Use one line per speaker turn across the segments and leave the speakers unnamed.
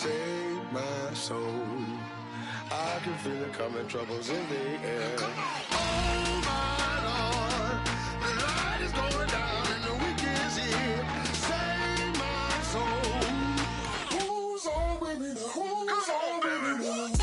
save my soul. I can feel it coming, troubles in the air. Oh my Lord, the light is going down and the week is here. Save my soul. Who's on with me now? Who's on with me now?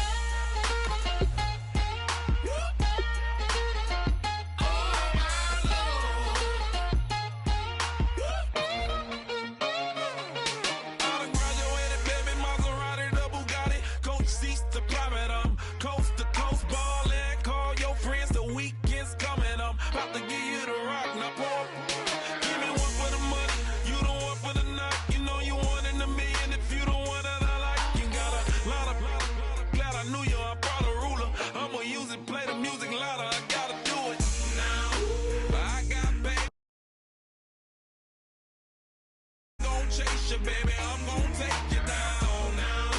Baby, I'm gonna take you down now.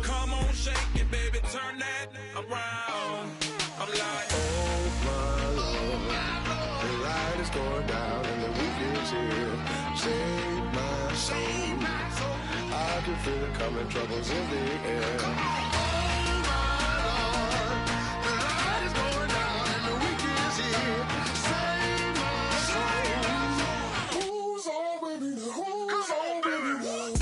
Come on, shake it, baby, turn that around. I'm like,
oh my Lord, the light is going down and the week is here. Save my soul. I can feel it coming, troubles in the air. Oh my Lord, the light is going down and the week is here. Save my soul. Who's on with me now? Who's on with me now?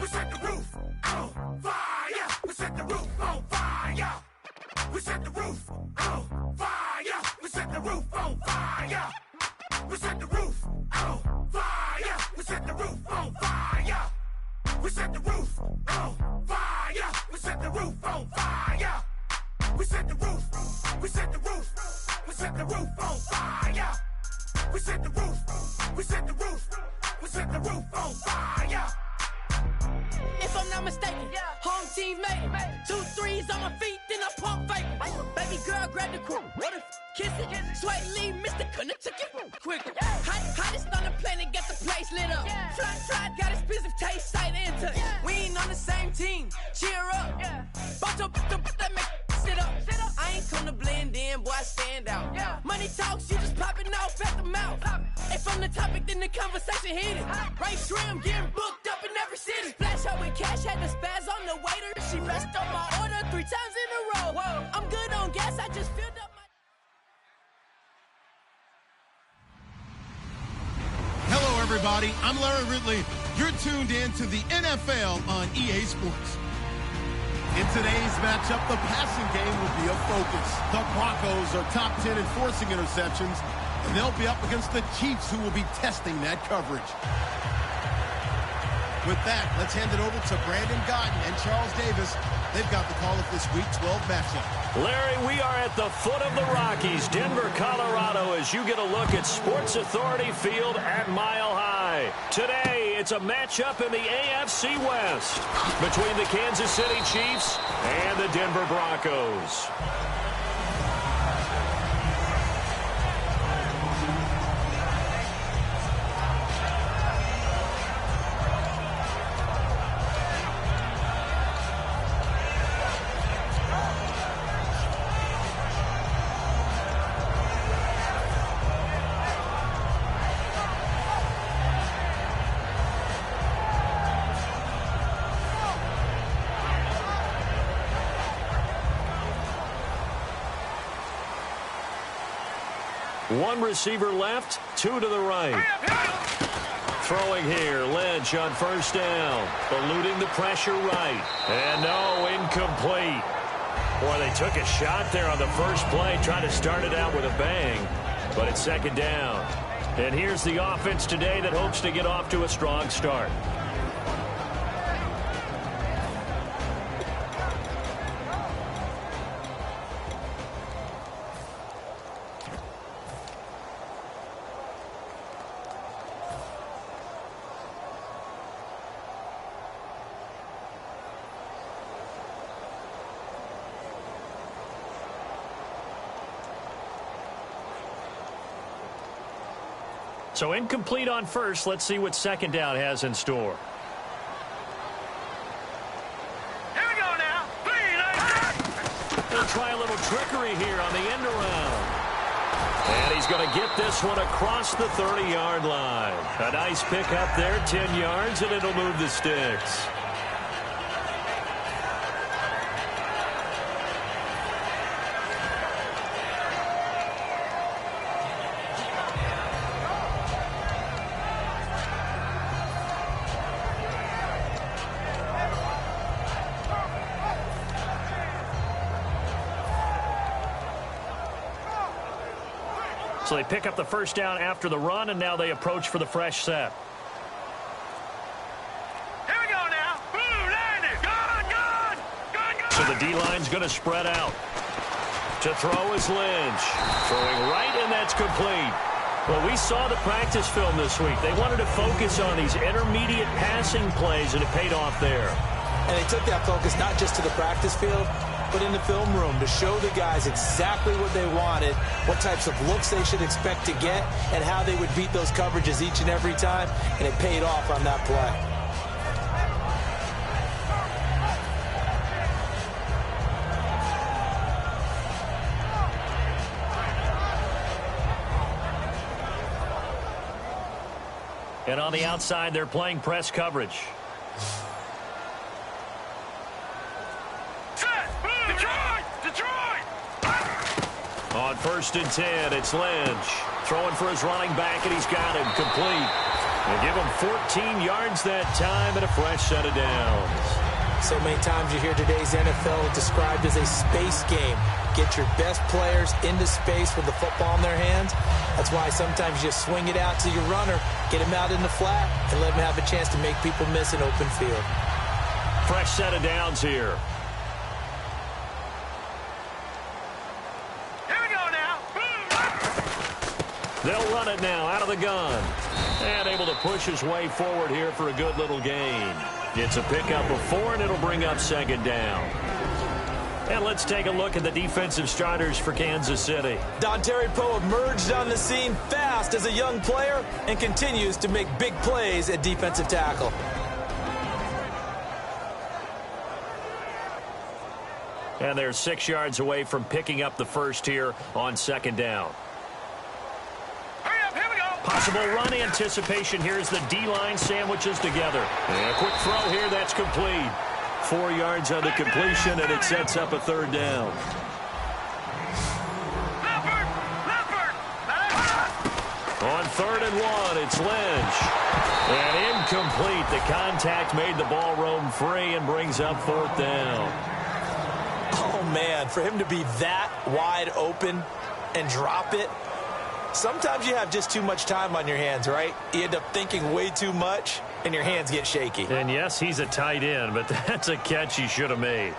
we set the roof on fire. We set the roof on fire. We set the roof on fire. We set the roof on fire. We set the roof on fire. We set the roof on fire. We set the roof on fire. We set the roof on fire. We set the roof. We set the roof. We set the roof on fire. We set the roof. We set the roof. We set the roof on fire.
If I'm not mistaken, home team made it. 2 threes on my feet, then I pump fake. Baby girl, grab the crew. What if kiss it? Sweat leave, Mr. Couldn't took it quicker. Hottest on the planet, got the place lit up. Fly, got expensive taste, sight into it. We ain't on the same team. Cheer up. Bunch of that make sit up. I ain't come to blend in, boy, I stand out. Money talks, you just popping off at the mouth. If I'm the topic, then the conversation heated. Right shrimp, getting booked up in every city. Splash out with cash, had the spaz on the waiter. She messed up my order 3 times in a row. I'm good on gas, I just filled up my...
Hello, everybody. I'm Larry Ridley. You're tuned in to the NFL on EA Sports. In today's matchup, the passing game will be a focus. The Broncos are top 10 in forcing interceptions, and they'll be up against the Chiefs, who will be testing that coverage. With that, let's hand it over to Brandon Godden and Charles Davis. They've got the call of this Week 12 matchup.
Larry, we are at the foot of the Rockies, Denver, Colorado, as you get a look at Sports Authority Field at Mile High. Today, it's a matchup in the AFC West between the Kansas City Chiefs and the Denver Broncos. One receiver left, 2 to the right. Throwing here, Lynch on first down. Eluding the pressure right. And no, incomplete. Boy, they took a shot there on the first play, trying to start it out with a bang. But it's second down. And here's the offense today that hopes to get off to a strong start. So incomplete on first. Let's see what second down has in store.
Here we go now.
They'll try a little trickery here on the end around. And he's going to get this one across the 30-yard line. A nice pickup there, 10 yards, and it'll move the sticks. So they pick up the first down after the run, and now they approach for the fresh set.
Here we go now. Boom, landed. Gone.
So the D-line's going to spread out. To throw is Lynch. Throwing right, and that's complete. Well, we saw the practice film this week. They wanted to focus on these intermediate passing plays, and it paid off there.
And they took that focus not just to the practice field, but in the film room to show the guys exactly what they wanted, what types of looks they should expect to get, and how they would beat those coverages each and every time, and it paid off on that play.
And on the outside, they're playing press coverage. On 1st and 10, it's Lynch. Throwing for his running back, and he's got him complete. They give him 14 yards that time and a fresh set of downs.
So many times you hear today's NFL described as a space game. Get your best players into space with the football in their hands. That's why sometimes you swing it out to your runner, get him out in the flat, and let him have a chance to make people miss an open field.
Fresh set of downs here. They'll run it now out of the gun. And able to push his way forward here for a good little gain. It's a pickup of 4, and it'll bring up second down. And let's take a look at the defensive starters for Kansas City.
Dontari Poe emerged on the scene fast as a young player and continues to make big plays at defensive tackle.
And they're 6 yards away from picking up the first here on second down. Possible run anticipation. Here's the D-line sandwiches together. And a quick throw here. That's complete. 4 yards on the completion, and it sets up a third down. On 3rd and 1, it's Lynch. And incomplete. The contact made the ball roam free and brings up 4th down.
Oh, man, for him to be that wide open and drop it. Sometimes you have just too much time on your hands, right? You end up thinking way too much, and your hands get shaky.
And yes, he's a tight end, but that's a catch he should have made.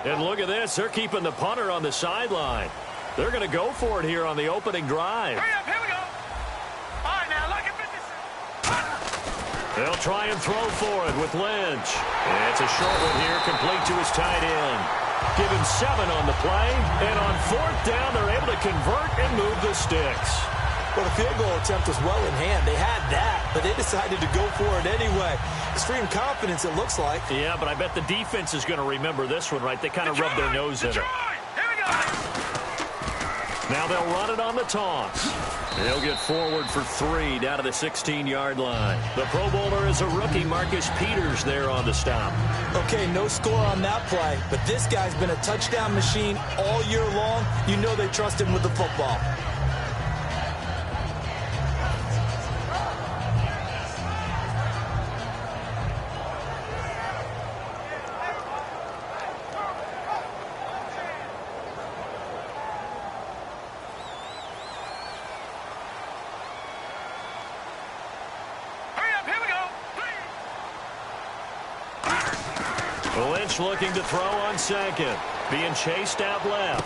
And look at this. They're keeping the punter on the sideline. They're going to go for it here on the opening drive.
Hurry up, here we go. All right, now, look at this.
They'll try and throw for it with Lynch. And it's a short one here, complete to his tight end. Give him 7 on the play, and on 4th down, they're able to convert and move the sticks.
Well, the field goal attempt was well in hand. They had that, but they decided to go for it anyway. Extreme confidence, it looks like.
Yeah, but I bet the defense is going to remember this one, right? They kind of rubbed their nose in it.
Here we go.
Now they'll run it on the toss. They'll get forward for 3 down to the 16-yard line. The Pro Bowler is a rookie, Marcus Peters, there on the stop.
Okay, no score on that play, but this guy's been a touchdown machine all year long. You know they trust him with the football.
Lynch looking to throw on second. Being chased out left.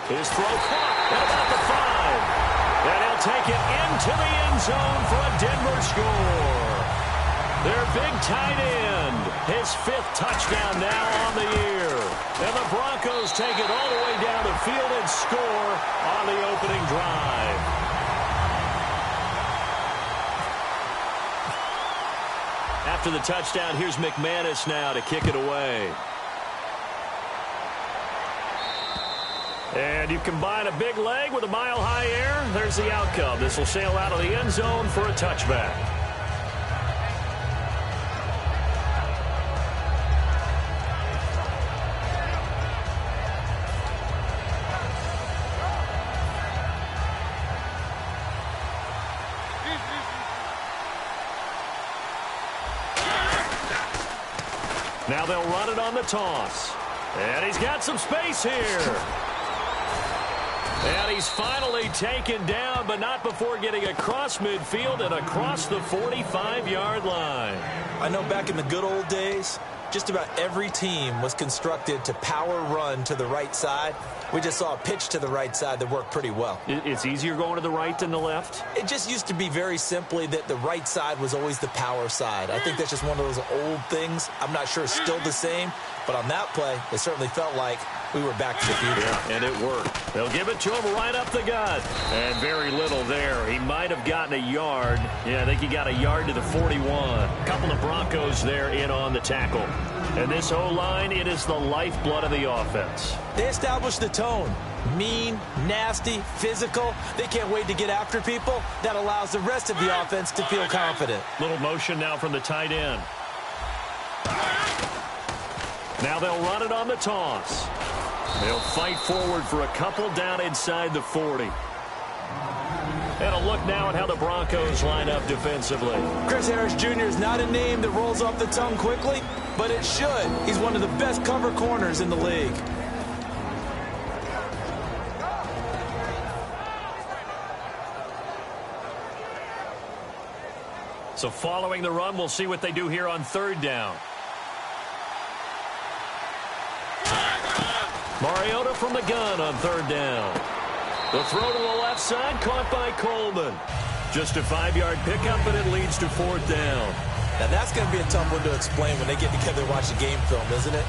His throw caught at about the 5. And he'll take it into the end zone for a Denver score. Their big tight end. His 5th touchdown now on the year. And the Broncos take it all the way down the field and score on the opening drive. After the touchdown, here's McManus now to kick it away. And you combine a big leg with a mile-high air, there's the outcome. This will sail out of the end zone for a touchback. Now they'll run it on the toss. And he's got some space here. And he's finally taken down, but not before getting across midfield and across the 45-yard line.
I know back in the good old days, just about every team was constructed to power run to the right side. We just saw a pitch to the right side that worked pretty well.
It's easier going to the right than the left?
It just used to be very simply that the right side was always the power side. I think that's just one of those old things. I'm not sure it's still the same, but on that play, it certainly felt like we were back to the future.
Yeah, and it worked. They'll give it to him right up the gut. And very little there. He might have gotten a yard. Yeah, I think he got a yard to the 41. A couple of Broncos there in on the tackle. And this O-line, it is the lifeblood of the offense.
They established the tone. Mean, nasty, physical. They can't wait to get after people. That allows the rest of the offense to feel confident.
Little motion now from the tight end. Now they'll run it on the toss. They'll fight forward for a couple down inside the 40. And a look now at how the Broncos line up defensively.
Chris Harris Jr. is not a name that rolls off the tongue quickly, but it should. He's one of the best cover corners in the league.
So following the run, we'll see what they do here on 3rd down. Mariota from the gun on 3rd down. The throw to the left side, caught by Coleman. Just a 5-yard pickup, and it leads to 4th down.
Now, that's going to be a tough one to explain when they get together and watch the game film, isn't it?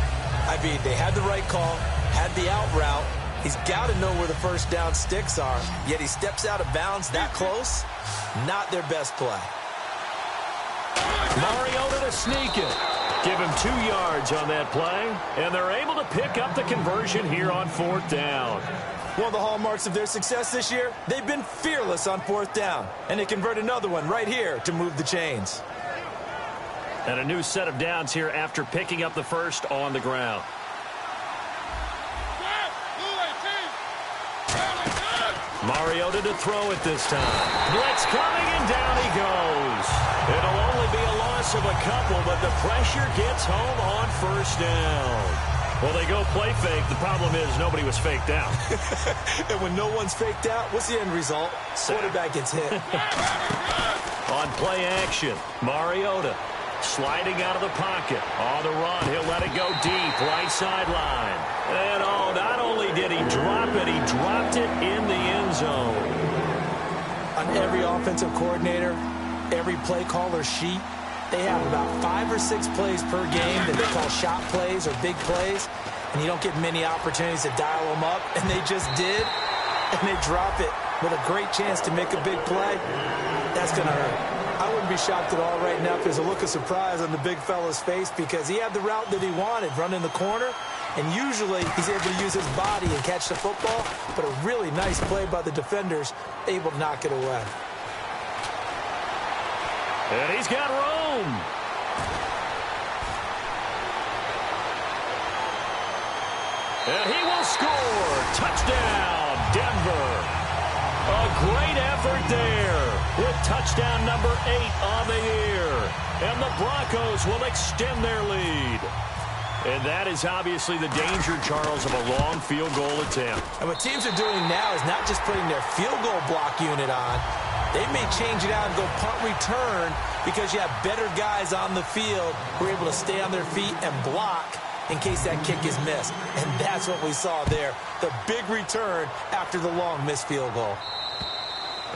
I mean, they had the right call, had the out route. He's got to know where the first down sticks are, yet he steps out of bounds that close. Not their best play.
Mariota to sneak it. Give him 2 yards on that play, and they're able to pick up the conversion here on 4th down.
One of the hallmarks of their success this year, they've been fearless on 4th down, and they convert another one right here to move the chains.
And a new set of downs here after picking up the first on the ground. Mariota to throw it this time. Blitz coming, and down he goes. It'll only be a loss of a couple, but the pressure gets home on 1st down. Well, they go play fake. The problem is nobody was faked out.
And when no one's faked out, what's the end result? Quarterback gets hit.
On play action, Mariota sliding out of the pocket. On the run, he'll let it go deep, right sideline. And oh, not only did he drop it, he dropped it in the end zone.
On every offensive coordinator, every play caller sheet, they have about 5 or 6 plays per game that they call shot plays or big plays, and you don't get many opportunities to dial them up, and they just did, and they drop it with a great chance to make a big play. That's going to hurt. I wouldn't be shocked at all right now if there's a look of surprise on the big fella's face because he had the route that he wanted, running the corner, and usually he's able to use his body and catch the football, but a really nice play by the defenders, able to knock it away.
And he's got room. And he will score. Touchdown, Denver. A great effort there with touchdown number 8 on the year. And the Broncos will extend their lead. And that is obviously the danger, Charles, of a long field goal attempt.
And what teams are doing now is not just putting their field goal block unit on. They may change it out and go punt return because you have better guys on the field who are able to stay on their feet and block in case that kick is missed. And that's what we saw there, the big return after the long missed field goal.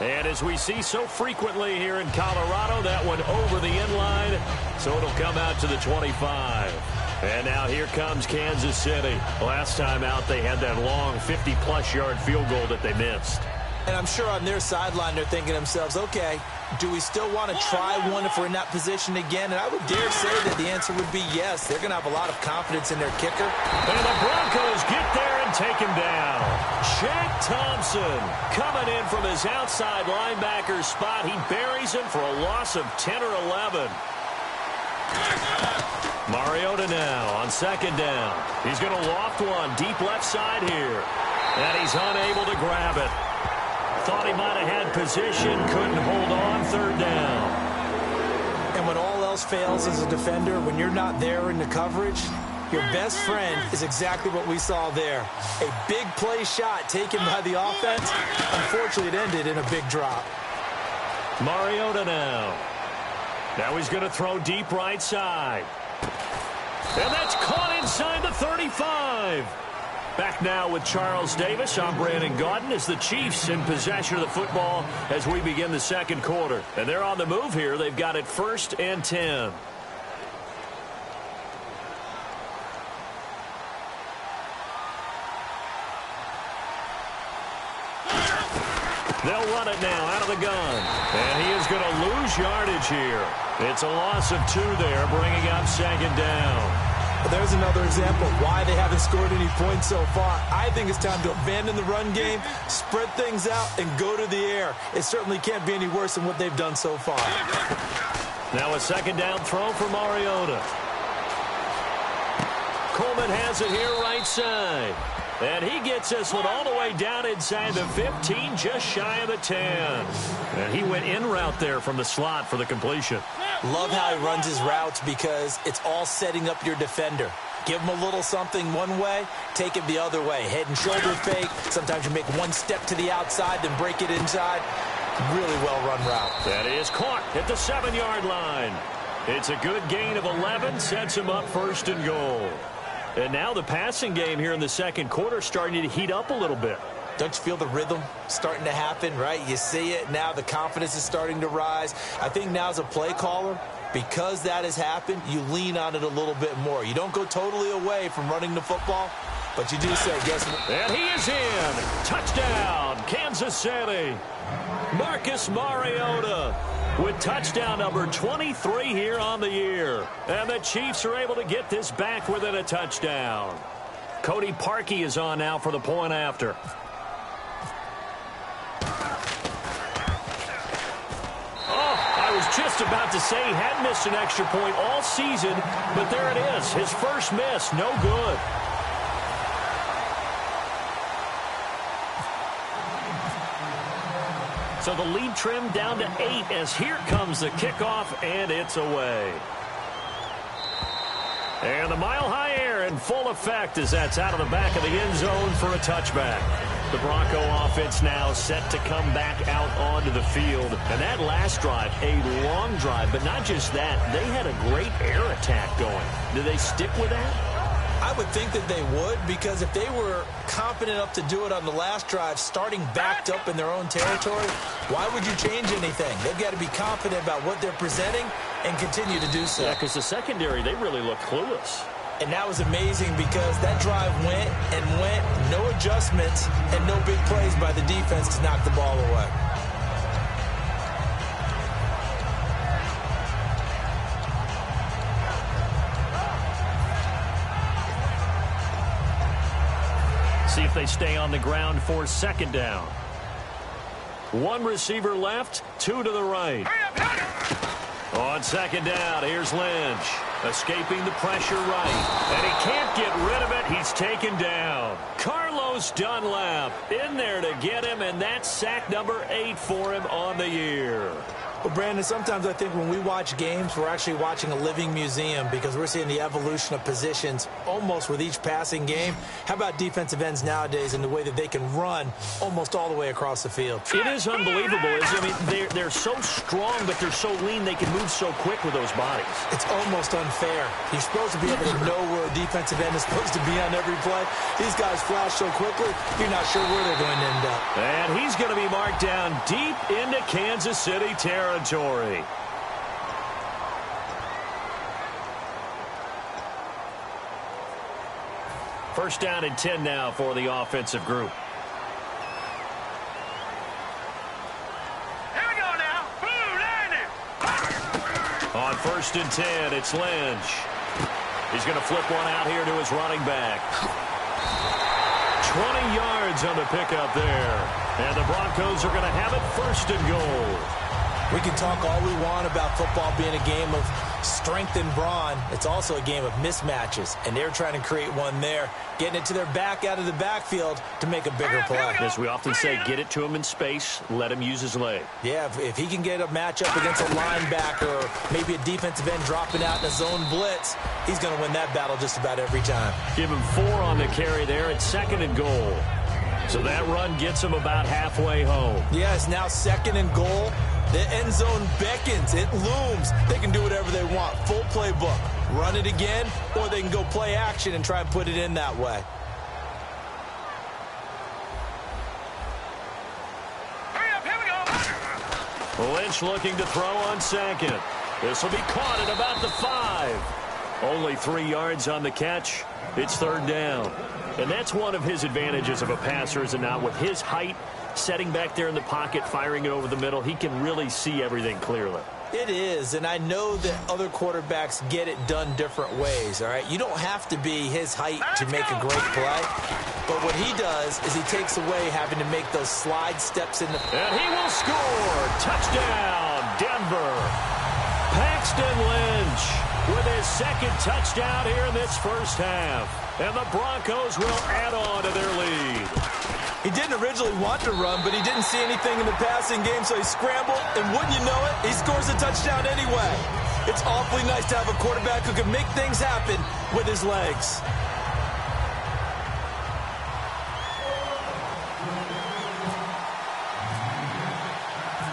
And as we see so frequently here in Colorado, that one over the inline, so it'll come out to the 25. And now here comes Kansas City. Last time out, they had that long 50-plus yard field goal that they missed.
And I'm sure on their sideline, they're thinking to themselves, okay, do we still want to try one if we're in that position again? And I would dare say that the answer would be yes. They're going to have a lot of confidence in their kicker.
And the Broncos get there and take him down. Shaq Thompson coming in from his outside linebacker spot. He buries him for a loss of 10 or 11. Mariota now on second down. He's going to loft one deep left side here. And he's unable to grab it. Thought he might have had position, couldn't hold on, third down.
And when all else fails as a defender, when you're not there in the coverage, your best friend is exactly what we saw there. A big play shot taken by the offense. Unfortunately, it ended in a big drop.
Mariota now. Now he's going to throw deep right side. And that's caught inside the 35. Back now with Charles Davis. I'm Brandon Gaudin as the Chiefs in possession of the football as we begin the second quarter. And they're on the move here. They've got it 1st and 10. They'll run it now out of the gun. And he is going to lose yardage here. It's a loss of 2 there, bringing up second down.
There's another example of why they haven't scored any points so far. I think it's time to abandon the run game, spread things out, and go to the air. It certainly can't be any worse than what they've done so far.
Now a second down throw for Mariota. Coleman has it here right side. And he gets this one all the way down inside the 15, just shy of the 10. And he went in route there from the slot for the completion.
Love how he runs his routes because it's all setting up your defender. Give him a little something one way, take it the other way. Head and shoulder fake. Sometimes you make one step to the outside, then break it inside. Really well-run route.
That is caught at the 7-yard line. It's a good gain of 11, sets him up 1st and goal. And now the passing game here in the second quarter starting to heat up a little bit.
Don't you feel the rhythm starting to happen, right? You see it. Now the confidence is starting to rise. I think now as a play caller, because that has happened, you lean on it a little bit more. You don't go totally away from running the football, but you do say, guess what?
And he is in. Touchdown, Kansas City. Marcus Mariota with touchdown number 23 here on the year. And the Chiefs are able to get this back within a touchdown. Cody Parkey is on now for the point after. I was just about to say he hadn't missed an extra point all season, but there it is. His first miss, no good. So the lead trimmed down to 8 as here comes the kickoff, and it's away. And the mile-high air in full effect as that's out of the back of the end zone for a touchback. The Bronco offense now set to come back out onto the field. And that last drive, a long drive, but not just that. They had a great air attack going. Do they stick with that?
I would think that they would, because if they were confident enough to do it on the last drive, starting backed up in their own territory, why would you change anything? They've got to be confident about what they're presenting and continue to do so.
Yeah, because the secondary, they really look clueless.
And that was amazing because that drive went and went, no adjustments, and no big plays by the defense to knock the ball away.
See if they stay on the ground for second down. One receiver left, 2 to the right. On second down, here's Lynch. Escaping the pressure right. And he can't get rid of it. He's taken down. Carlos Dunlap in there to get him, and that's sack number 8 for him on the year.
Well, Brandon, sometimes I think when we watch games, we're actually watching a living museum because we're seeing the evolution of positions almost with each passing game. How about defensive ends nowadays and the way that they can run almost all the way across the field?
It is unbelievable. I mean, they're so strong, but they're so lean. They can move so quick with those bodies.
It's almost unfair. You're supposed to be able to know where a defensive end is supposed to be on every play. These guys flash so quickly, you're not sure where they're going to end up.
And he's going to be marked down deep into Kansas City territory. First down and 10 now for the offensive group.
Here we go now.
On first and 10, it's Lynch. He's going to flip one out here to his running back. 20 yards on the pickup there. And the Broncos are going to have it first and goal.
We can talk all we want about football being a game of strength and brawn. It's also a game of mismatches, and they're trying to create one there, getting it to their back out of the backfield to make a bigger play.
As we often say, get it to him in space, let him use his leg.
Yeah, if he can get a matchup against a linebacker or maybe a defensive end dropping out in a zone blitz, he's going to win that battle just about every time.
Give him 4 on the carry there at second and goal. So that run gets him about halfway home.
Yes, now second and goal. The end zone beckons. It looms. They can do whatever they want. Full playbook. Run it again, or they can go play action and try and put it in that way.
Hurry up, here we go.
Lynch looking to throw on second. This will be caught at about the 5. Only 3 yards on the catch. It's third down. And that's one of his advantages of a passer, is it not? With his height, setting back there in the pocket, firing it over the middle, he can really see everything clearly.
It is, and I know that other quarterbacks get it done different ways, all right? You don't have to be his height to make a great play, but what he does is he takes away having to make those slide steps in the...
And he will score! Touchdown, Denver! Paxton Lynch with his second touchdown here in this first half. And the Broncos will add on to their lead.
He didn't originally want to run, but he didn't see anything in the passing game, so he scrambled, and wouldn't you know it, he scores a touchdown anyway. It's awfully nice to have a quarterback who can make things happen with his legs.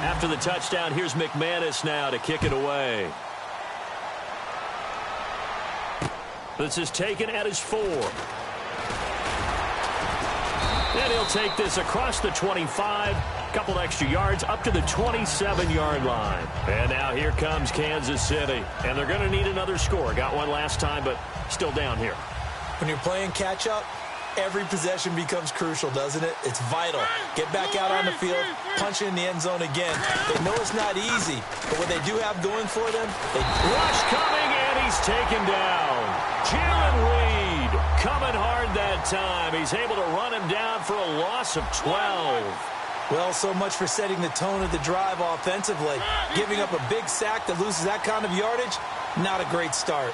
After the touchdown, here's McManus now to kick it away. This is taken at his 4. And he'll take this across the 25, a couple extra yards, up to the 27-yard line. And now here comes Kansas City. And they're going to need another score. Got one last time, but still down here.
When you're playing catch-up, every possession becomes crucial, doesn't it? It's vital. Get back out on the field, punch it in the end zone again. They know it's not easy, but what they do have going for them, they...
Rush coming, and he's taken down. Jalen Reed coming hard that time. He's able to run him down for a loss of 12.
Well, so much for setting the tone of the drive offensively. Giving up a big sack that loses that kind of yardage, not a great start.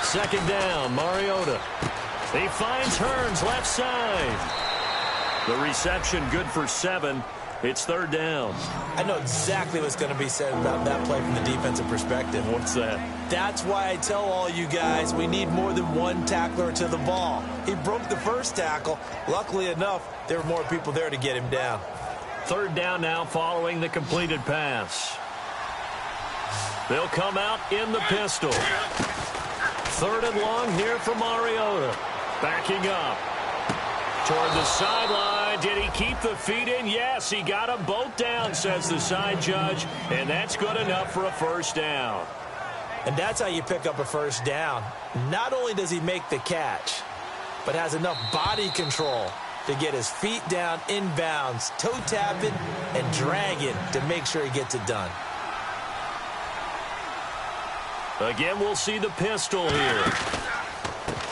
Second down, Mariota. He finds Hearns left side. The reception good for 7. It's third down.
I know exactly what's going to be said about that play from the defensive perspective.
What's that?
That's why I tell all you guys we need more than one tackler to the ball. He broke the first tackle. Luckily enough, there were more people there to get him down.
Third down now following the completed pass. They'll come out in the pistol. Third and long here for Mariota. Backing up. Toward the sideline. Did he keep the feet in? Yes, he got them both down, says the side judge. And that's good enough for a first down.
And that's how you pick up a first down. Not only does he make the catch, but has enough body control to get his feet down inbounds, toe tapping and dragging to make sure he gets it done.
Again, we'll see the pistol here.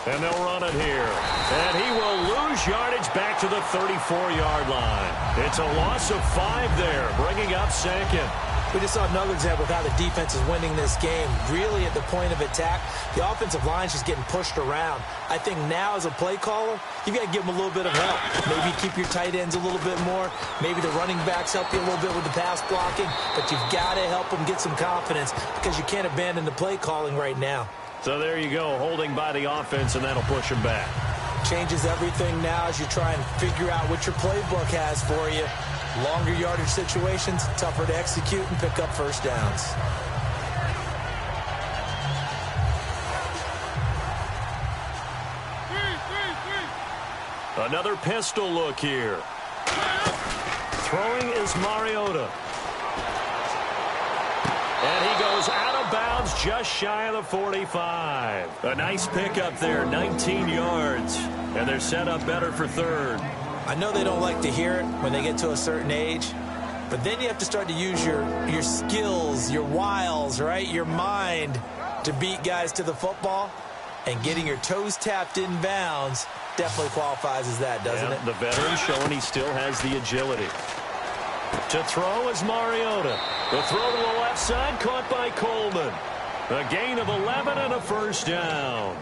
And they'll run it here. And he will lose yardage back to the 34-yard line. It's a loss of 5 there, bringing up second.
We just saw another example of how the defense is winning this game. Really at the point of attack, the offensive line is just getting pushed around. I think now as a play caller, you got to give them a little bit of help. Maybe keep your tight ends a little bit more. Maybe the running backs help you a little bit with the pass blocking. But you've got to help them get some confidence because you can't abandon the play calling right now. So there you go, holding by the offense, and that'll push them back. Changes everything now as you try and figure out what your playbook has for you. Longer yardage situations, tougher to execute and pick up first downs. Another pistol look here. Throwing is Mariota. And he goes out of bounds just shy of the 45. A nice pickup there, 19 yards. And they're set up better for third. I know they don't like to hear it when they get to a certain age, but then you have to start to use your skills, your wiles, right? Your mind to beat guys to the football, and getting your toes tapped in bounds definitely qualifies as that, doesn't it? The veteran showing he still has the agility. To throw is Mariota. The throw to the left side caught by Coleman. A gain of 11 and a first down.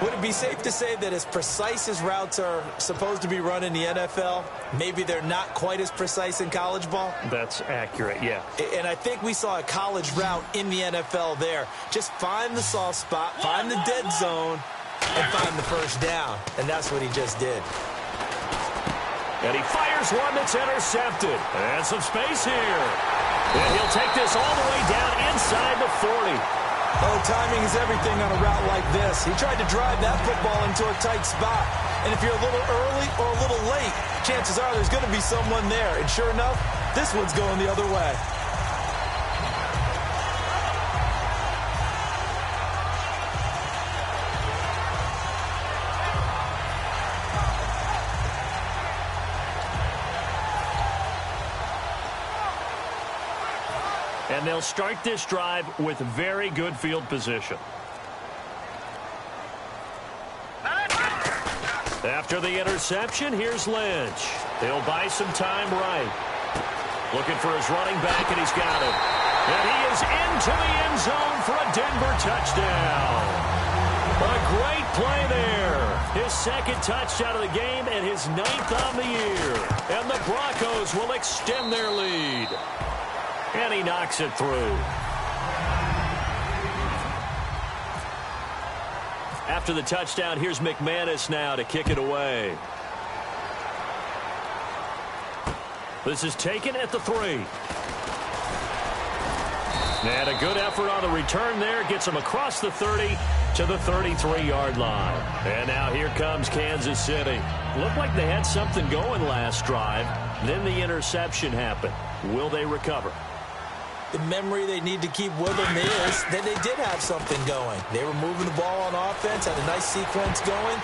Would it be safe to say that as precise as routes are supposed to be run in the NFL, maybe they're not quite as precise in college ball? That's accurate, yeah. And I think we saw a college route in the NFL there. Just find the soft spot, find the dead zone, and find the first down. And that's what he just did. And he fires one that's intercepted. And some space here. And he'll take this all the way down inside the 40. Oh, timing is everything on a route like this. He tried to drive that football into a tight spot. And if you're a little early or a little late, chances are there's going to be someone there. And sure enough, this one's going the other way. And they'll start this drive with very good field position. After the interception, here's Lynch. He'll buy some time right. Looking for his running back, and he's got him. And he is into the end zone for a Denver touchdown. A great play there. His second touchdown of the game and his 9th on the year. And the Broncos will extend their lead. And he knocks it through. After the touchdown, here's McManus now to kick it away. This is taken at the 3. And a good effort on the return there. Gets him across the 30 to the 33-yard line. And now here comes Kansas City. Looked like they had something going last drive. Then the interception happened. Will they recover? The memory they need to keep with them is that they did have something going. They were moving the ball on offense, had a nice sequence going.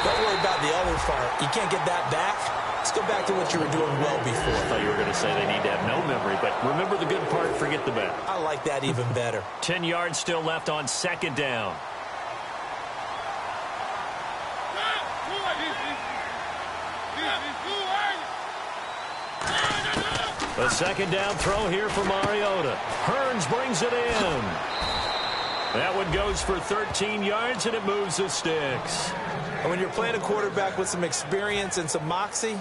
Don't worry about the other part. You can't get that back. Let's go back to what you were doing well before. I thought you were going to say they need to have no memory, but remember the good part, forget the bad. I like that even better. 10 yards still left on second down. A second down throw here for Mariota. Hearns brings it in. That one goes for 13 yards, and it moves the sticks. And when you're playing a quarterback with some experience and some moxie,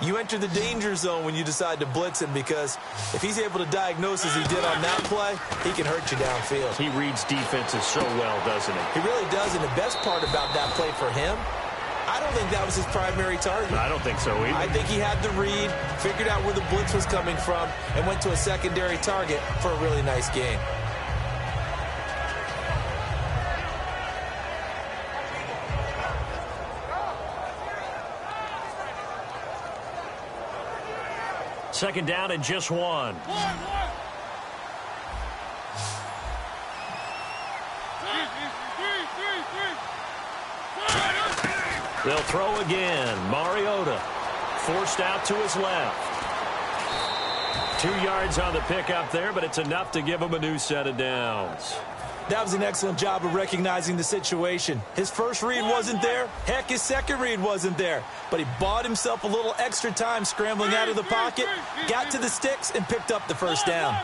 you enter the danger zone when you decide to blitz him, because if he's able to diagnose as he did on that play, he can hurt you downfield. He reads defenses so well, doesn't he? He really does, and the best part about that play for him, I don't think that was his primary target. I don't think so either. I think he had the read, figured out where the blitz was coming from, and went to a secondary target for a really nice gain. Second down and just one. They'll throw again. Mariota forced out to his left. 2 yards on the pickup there, but it's enough to give him a new set of downs. That was an excellent job of recognizing the situation. His first read wasn't there. Heck, his second read wasn't there. But he bought himself a little extra time scrambling out of the pocket, got to the sticks, and picked up the first down.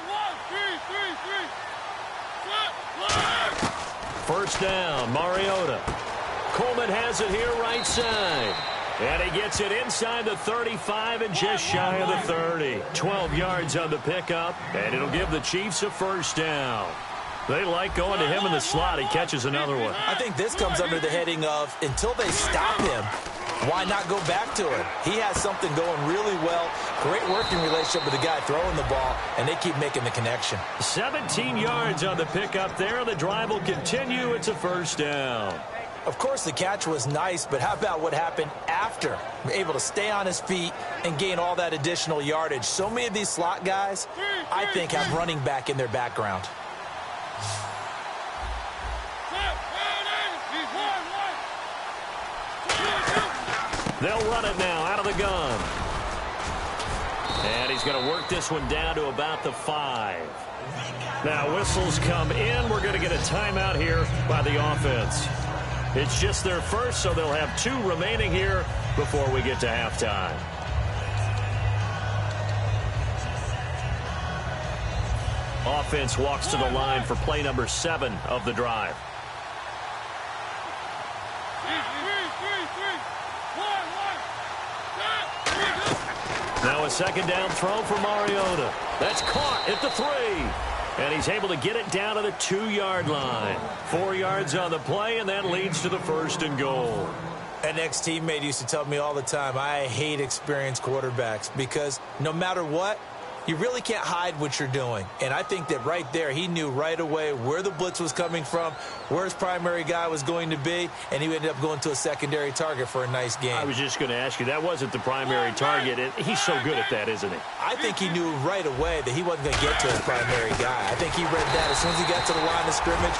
first down. Mariota. Coleman has it here right side. And he gets it inside the 35 and just shy of the 30. 12 yards on the pickup, and it'll give the Chiefs a first down. They like going to him in the slot. He catches another one.
I think this comes under the heading of until they stop him, why not go back to it? He has something going really well. Great working relationship with the guy throwing the ball, and they keep making the connection.
17 yards on the pickup there. The drive will continue. It's a first down.
Of course, the catch was nice, but how about what happened after? Able to stay on his feet and gain all that additional yardage. So many of these slot guys, I think, have running back in their background.
They'll run it now out of the gun. And he's going to work this one down to about the 5. Now whistles come in. We're going to get a timeout here by the offense. It's just their first, so they'll have 2 remaining here before we get to halftime. Offense walks to the line for play number 7 of the drive. Now a second down throw for Mariota. That's caught at the 3. And he's able to get it down to the 2-yard line. 4 yards on the play, and that leads to the first and goal.
An ex-teammate used to tell me all the time, I hate experienced quarterbacks because no matter what, you really can't hide what you're doing. And I think that right there, he knew right away where the blitz was coming from, where his primary guy was going to be, and he ended up going to a secondary target for a nice game.
I was just going to ask you, that wasn't the primary target. He's so good at that, isn't he?
I think he knew right away that he wasn't going to get to his primary guy. I think he read that as soon as he got to the line of scrimmage,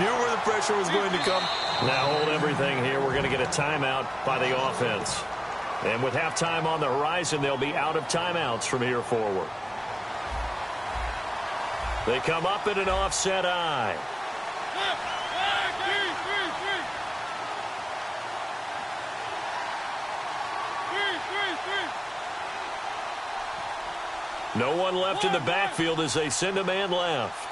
knew where the pressure was going to come.
Now hold everything here. We're going to get a timeout by the offense. And with halftime on the horizon, they'll be out of timeouts from here forward. They come up in an offset eye. No one left in the backfield as they send a man left.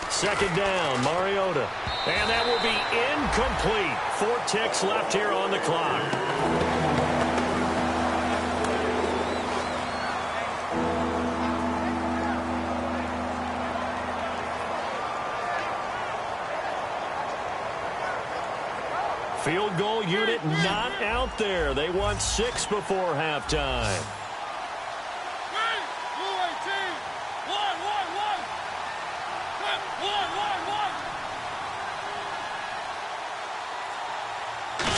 Second down, Mariota. And that will be incomplete. 4 ticks left here on the clock. Field goal unit not out there. They want 6 before halftime.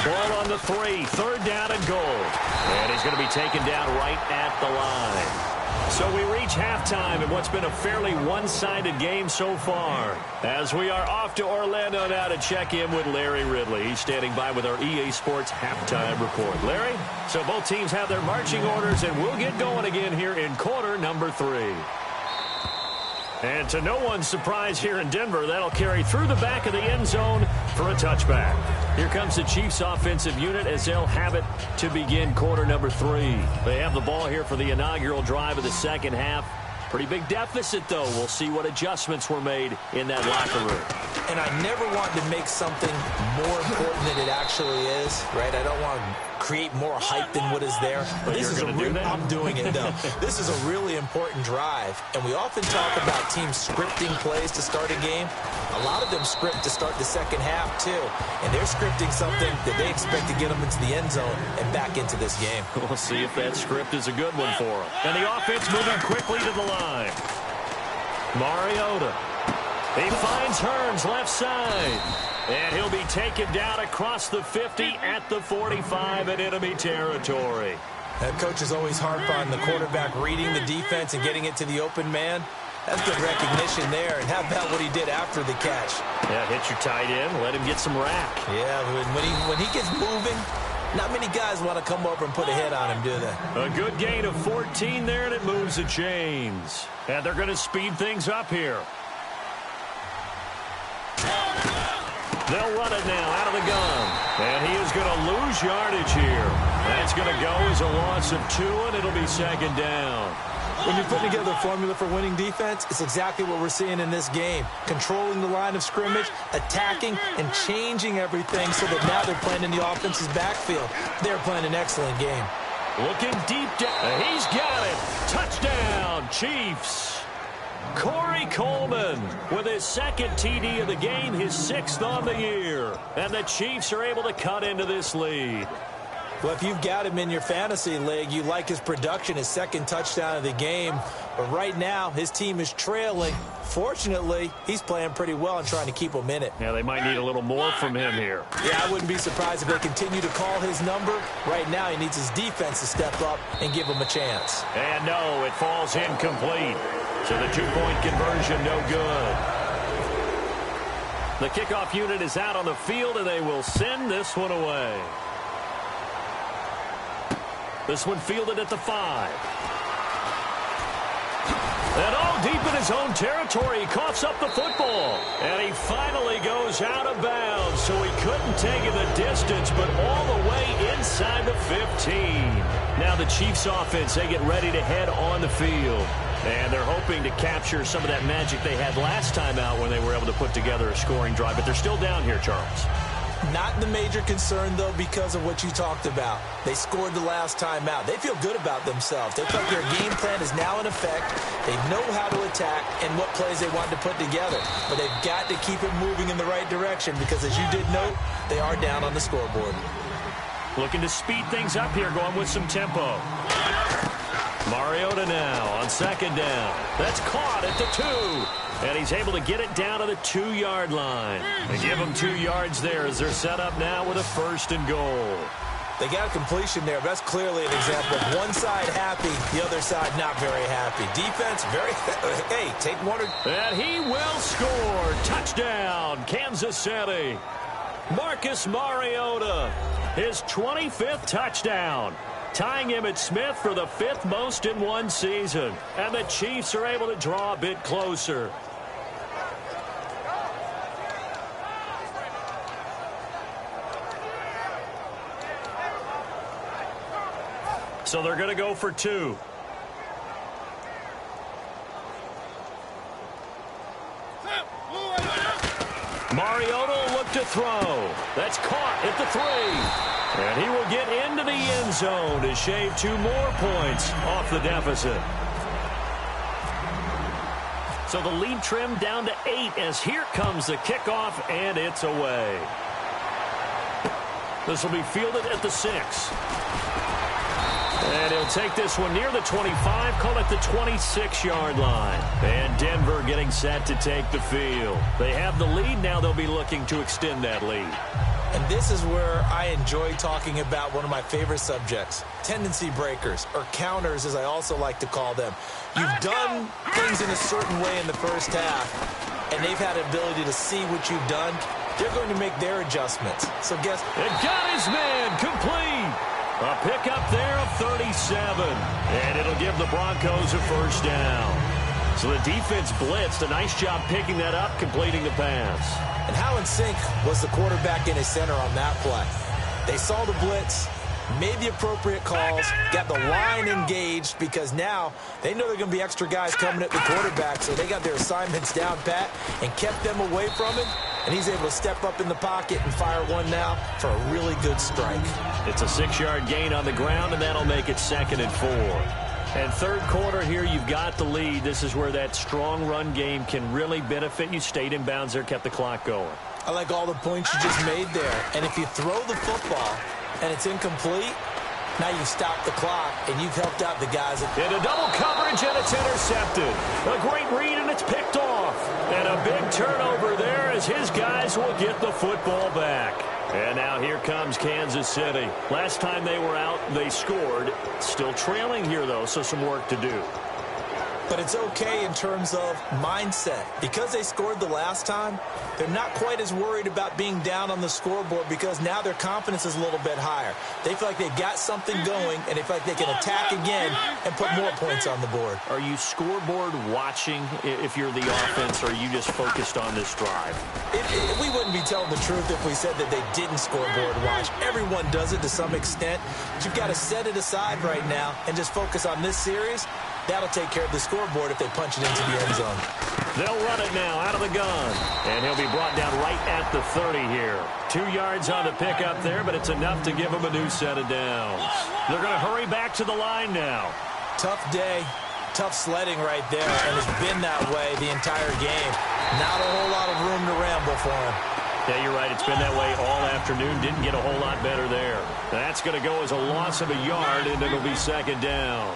Ball on the 3, 3rd down and goal. And he's going to be taken down right at the line. So we reach halftime in what's been a fairly one-sided game so far. As we are off to Orlando now to check in with Larry Ridley. He's standing by with our EA Sports halftime report. Larry, so both teams have their marching orders, and we'll get going again here in quarter number 3. And to no one's surprise here in Denver, that'll carry through the back of the end zone for a touchback. Here comes the Chiefs offensive unit as they'll have it to begin quarter number 3. They have the ball here for the inaugural drive of the second half. Pretty big deficit, though. We'll see what adjustments were made in that locker room.
And I never want to make something more important than it actually is, right? I don't want to create more hype than what is there.
But
this is a
do that?
I'm doing it, though. This is a really important drive. And we often talk about teams scripting plays to start a game. A lot of them script to start the second half, too. And they're scripting something that they expect to get them into the end zone and back into this game.
We'll see if that script is a good one for them. And the offense moving quickly to the line. Mariota. He finds Hearns left side. And he'll be taken down across the 50 at the 45 in enemy territory.
That coach is always harp on the quarterback reading the defense and getting it to the open man. That's good recognition there. And how about what he did after the catch?
Yeah, hit your tight end. Let him get some rack.
Yeah, when he gets moving, not many guys want to come over and put a hit on him, do they?
A good gain of 14 there, and it moves the chains. And they're going to speed things up here. They'll run it now out of the gun. And he is going going to lose yardage here. That's going to go as a loss of 2, and it'll be second down.
When you're putting together a formula for winning defense, it's exactly what we're seeing in this game. Controlling the line of scrimmage, attacking, and changing everything so that now they're playing in the offense's backfield. They're playing an excellent game.
Looking deep down. He's got it. Touchdown, Chiefs. Corey Coleman with his second TD of the game, his 6th on the year. And the Chiefs are able to cut into this lead.
Well, if you've got him in your fantasy league, you like his production, his second touchdown of the game. But right now, his team is trailing. Fortunately, he's playing pretty well and trying to keep them in it.
Yeah, they might need a little more from him here.
Yeah, I wouldn't be surprised if they continue to call his number. Right now, he needs his defense to step up and give him a chance.
And no, it falls incomplete. So the 2-point conversion, no good. The kickoff unit is out on the field, and they will send this one away. This one fielded at the 5. And all deep in his own territory, he coughs up the football. And he finally goes out of bounds, so he couldn't take it the distance, but all the way inside the 15. Now the Chiefs offense, they get ready to head on the field. And they're hoping to capture some of that magic they had last time out when they were able to put together a scoring drive. But they're still down here, Charles.
Not the major concern, though, because of what you talked about. They scored the last time out. They feel good about themselves. They feel like their game plan is now in effect. They know how to attack and what plays they want to put together. But they've got to keep it moving in the right direction because, as you did note, they are down on the scoreboard.
Looking to speed things up here, going with some tempo. Mariota now on second down. That's caught at the 2. And he's able to get it down to the 2-yard line. They give him 2 yards there as they're set up now with a 1st and goal.
They got a completion there. That's clearly an example of one side happy, the other side not very happy. Defense, very, hey, take one or...
And he will score. Touchdown, Kansas City. Marcus Mariota, his 25th touchdown. Tying Emmitt Smith for the 5th most in one season. And the Chiefs are able to draw a bit closer. So they're going to go for 2. Mariota will look to throw. That's caught at the 3. And he will get into the end zone to shave 2 more points off the deficit. So the lead trimmed down to 8 as here comes the kickoff, and it's away. This will be fielded at the 6. And he'll take this one near the 25, call it the 26-yard line. And Denver getting set to take the field. They have the lead. Now they'll be looking to extend that lead.
And this is where I enjoy talking about one of my favorite subjects, tendency breakers, or counters as I also like to call them. You've done things in a certain way in the first half, and they've had an ability to see what you've done. They're going to make their adjustments. So guess...
It got his man complete. A pickup there of 37. And it'll give the Broncos a 1st down. So the defense blitzed. A nice job picking that up, completing the pass.
And how in sync was the quarterback and his center on that play? They saw the blitz, made the appropriate calls, got the line engaged because now they know there are going to be extra guys coming at the quarterback, so they got their assignments down pat and kept them away from him, and he's able to step up in the pocket and fire one now for a really good strike.
It's a 6-yard gain on the ground, and that'll make it 2nd and 4. And third quarter here, you've got the lead. This is where that strong run game can really benefit you. Stayed in bounds there, kept the clock going.
I like all the points you just made there. And if you throw the football and it's incomplete, now you've stopped the clock and you've helped out the guys.
Into double coverage, and it's intercepted. A great read, and it's picked off. And a big turnover there as his guys will get the football back. And now here comes Kansas City. Last time they were out, they scored. Still trailing here, though, so some work to do.
But it's okay in terms of mindset. Because they scored the last time, they're not quite as worried about being down on the scoreboard because now their confidence is a little bit higher. They feel like they've got something going, and they feel like they can attack again and put more points on the board.
Are you scoreboard watching if you're the offense, or are you just focused on this drive?
We wouldn't be telling the truth if we said that they didn't scoreboard watch. Everyone does it to some extent. But you've got to set it aside right now and just focus on this series. That'll take care of the scoreboard if they punch it into the end zone.
They'll run it now out of the gun. And he'll be brought down right at the 30 here. 2 yards on the pickup there, but it's enough to give him a new set of downs. They're going to hurry back to the line now.
Tough day, tough sledding right there, and it's been that way the entire game. Not a whole lot of room to ramble for him.
Yeah, you're right. It's been that way all afternoon. Didn't get a whole lot better there. That's going to go as a loss of a yard, and it'll be second down.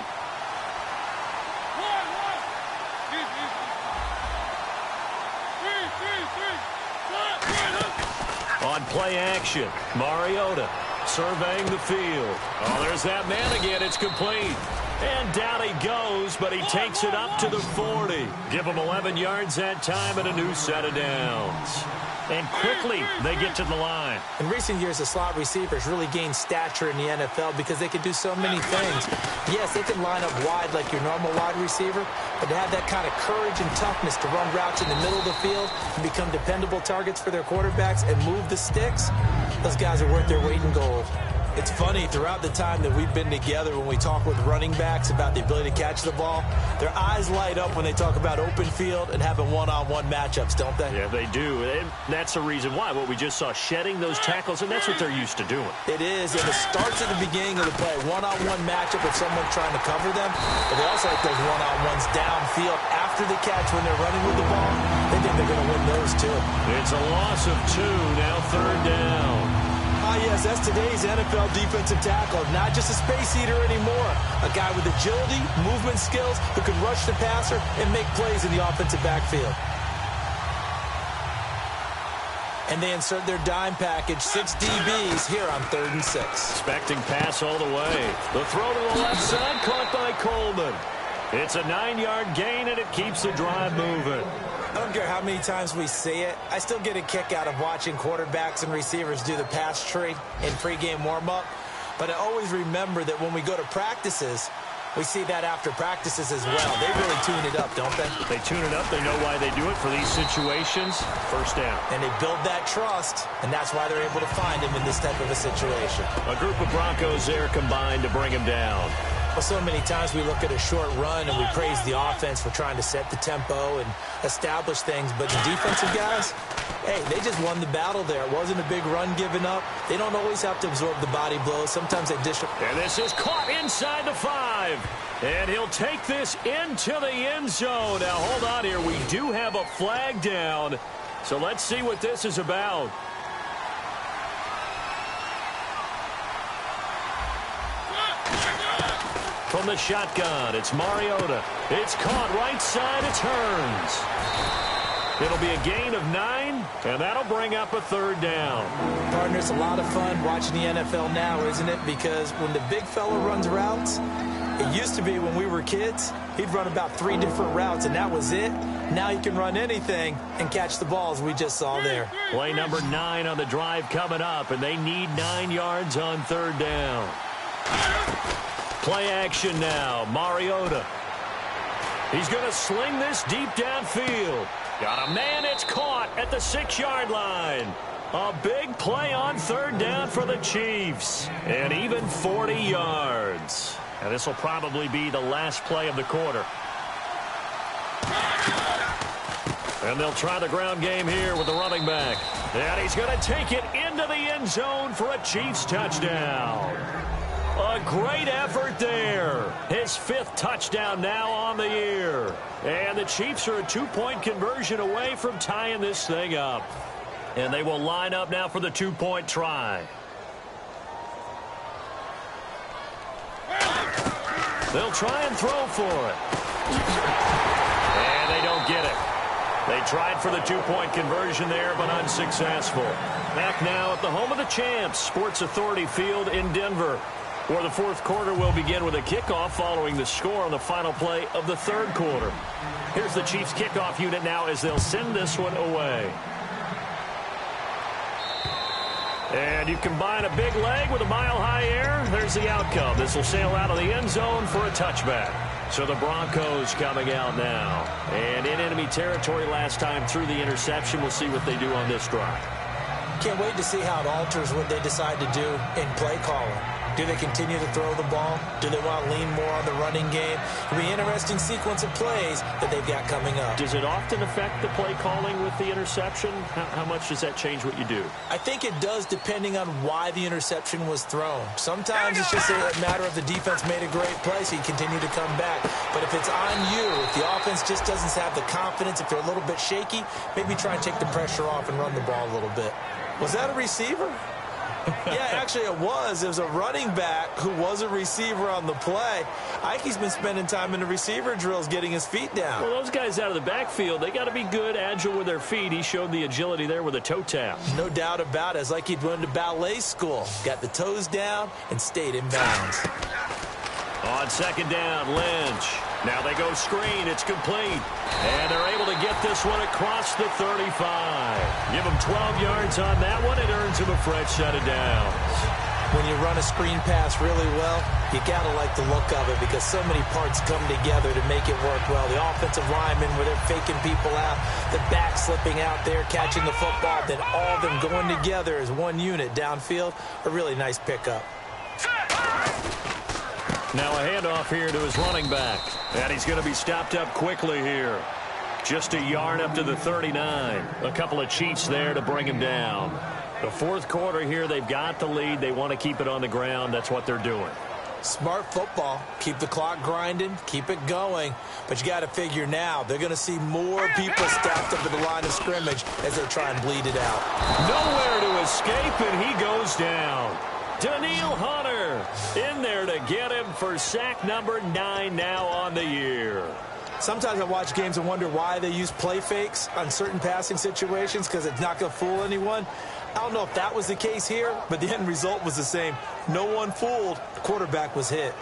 On play action, Mariota surveying the field. Oh, there's that man again. It's complete. And down he goes, but he takes it up to the 40. Give him 11 yards that time and a new set of downs. And quickly, they get to the line.
In recent years, the slot receivers really gained stature in the NFL because they can do so many things. Yes, they can line up wide like your normal wide receiver, but to have that kind of courage and toughness to run routes in the middle of the field and become dependable targets for their quarterbacks and move the sticks, those guys are worth their weight in gold. It's funny, throughout the time that we've been together, when we talk with running backs about the ability to catch the ball, their eyes light up when they talk about open field and having one-on-one matchups, don't they?
Yeah, they do. And that's the reason why. What we just saw, shedding those tackles, and that's what they're used to doing.
It is, and it starts at the beginning of the play. One-on-one matchup if someone's trying to cover them, but they also like those one-on-ones downfield after the catch when they're running with the ball. They think they're going to win those, too.
It's a loss of 2, now third down.
Yes, that's today's NFL defensive tackle. Not just a space eater anymore. A guy with agility, movement skills, who can rush the passer and make plays in the offensive backfield. And they insert their dime package, 6 DBs here on 3rd and 6.
Expecting pass all the way. The throw to the left side, caught by Coleman. It's a 9-yard gain, and it keeps the drive moving.
I don't care how many times we see it. I still get a kick out of watching quarterbacks and receivers do the pass tree in pregame warm-up. But I always remember that when we go to practices, we see that after practices as well. They really tune it up, don't they?
They tune it up. They know why they do it for these situations. First down.
And they build that trust, and that's why they're able to find him in this type of a situation.
A group of Broncos there combined to bring him down.
Well, so many times we look at a short run and we praise the offense for trying to set the tempo and establish things. But the defensive guys, hey, they just won the battle there. It wasn't a big run given up. They don't always have to absorb the body blows. Sometimes they dish.
And this is caught inside the 5. And he'll take this into the end zone. Now, hold on here. We do have a flag down. So let's see what this is about. From the shotgun, it's Mariota. It's caught right side, it turns. It'll be a gain of 9, and that'll bring up a 3rd down.
Partner, it's a lot of fun watching the NFL now, isn't it? Because when the big fella runs routes, it used to be when we were kids, he'd run about 3 different routes, and that was it. Now he can run anything and catch the balls we just saw there.
Play number 9 on the drive coming up, and they need 9 yards on 3rd down. Play action now, Mariota. He's going to sling this deep downfield. Got a man, it's caught at the 6-yard line. A big play on 3rd down for the Chiefs. And even 40 yards. And this will probably be the last play of the quarter. And they'll try the ground game here with the running back. And he's going to take it into the end zone for a Chiefs touchdown. A great effort there. His 5th touchdown now on the year. And the Chiefs are a 2-point conversion away from tying this thing up. And they will line up now for the 2-point try. They'll try and throw for it. And they don't get it. They tried for the 2-point conversion there, but unsuccessful. Back now at the home of the champs, Sports Authority Field in Denver. Or the fourth quarter will begin with a kickoff following the score on the final play of the third quarter. Here's the Chiefs kickoff unit now as they'll send this one away. And you combine a big leg with a mile-high air, there's the outcome. This will sail out of the end zone for a touchback. So the Broncos coming out now. And in enemy territory last time through the interception. We'll see what they do on this drive.
Can't wait to see how it alters what they decide to do in play calling. Do they continue to throw the ball? Do they want to lean more on the running game? It'll be an interesting sequence of plays that they've got coming up.
Does it often affect the play calling with the interception? How much does that change what you do?
I think it does depending on why the interception was thrown. Sometimes it's just a matter of the defense made a great play, so you continue to come back. But if it's on you, if the offense just doesn't have the confidence, if they're a little bit shaky, maybe try and take the pressure off and run the ball a little bit. Was that a receiver? Yeah, actually it was. It was a running back who was a receiver on the play. Ike's been spending time in the receiver drills getting his feet down.
Well, those guys out of the backfield, they got to be good, agile with their feet. He showed the agility there with a toe tap.
No doubt about it. It's like he'd went to ballet school. Got the toes down and stayed in bounds.
On second down, Lynch. Now they go screen. It's complete. And they're able to get this one across the 35. Give them 12 yards on that one. It earns them a fresh set of downs.
When you run a screen pass really well, you got to like the look of it because so many parts come together to make it work well. The offensive linemen where they're faking people out, the back slipping out there, catching the football, then all of them going together as one unit downfield. A really nice pickup.
Now a handoff here to his running back. And he's going to be stopped up quickly here. Just a yard up to the 39. A couple of cheats there to bring him down. The fourth quarter here, they've got the lead. They want to keep it on the ground. That's what they're doing.
Smart football. Keep the clock grinding. Keep it going. But you got to figure now, they're going to see more people stacked up at the line of scrimmage as they try and bleed it out.
Nowhere to escape, and he goes down. Daniil Hunter in there to get him for sack number 9 now on the year.
Sometimes I watch games and wonder why they use play fakes on certain passing situations because it's not going to fool anyone. I don't know if that was the case here, but the end result was the same. No one fooled. The quarterback was hit.